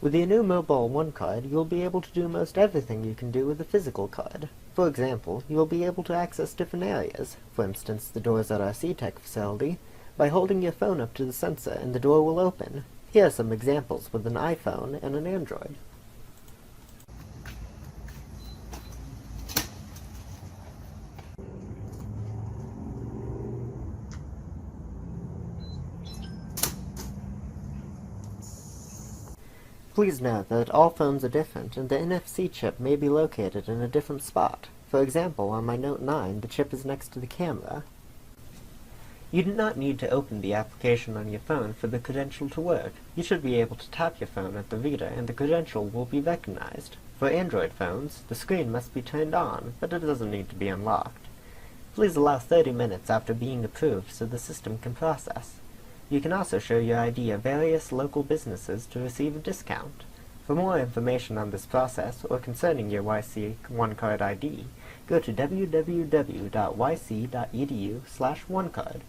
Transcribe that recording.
With your new Mobile One card, you will be able to do most everything you can do with a physical card. For example, you will be able to access different areas, for instance the doors at our SeaTech facility, by holding your phone up to the sensor and the door will open. Here are some examples with an iPhone and an Android. Please note that all phones are different, and the NFC chip may be located in a different spot. For example, on my Note 9, the chip is next to the camera. You do not need to open the application on your phone for the credential to work. You should be able to tap your phone at the reader and the credential will be recognized. For Android phones, the screen must be turned on, but it doesn't need to be unlocked. Please allow 30 minutes after being approved so the system can process. You can also show your ID of various local businesses to receive a discount. For more information on this process or concerning your YC OneCard ID, go to www.yc.edu/OneCard.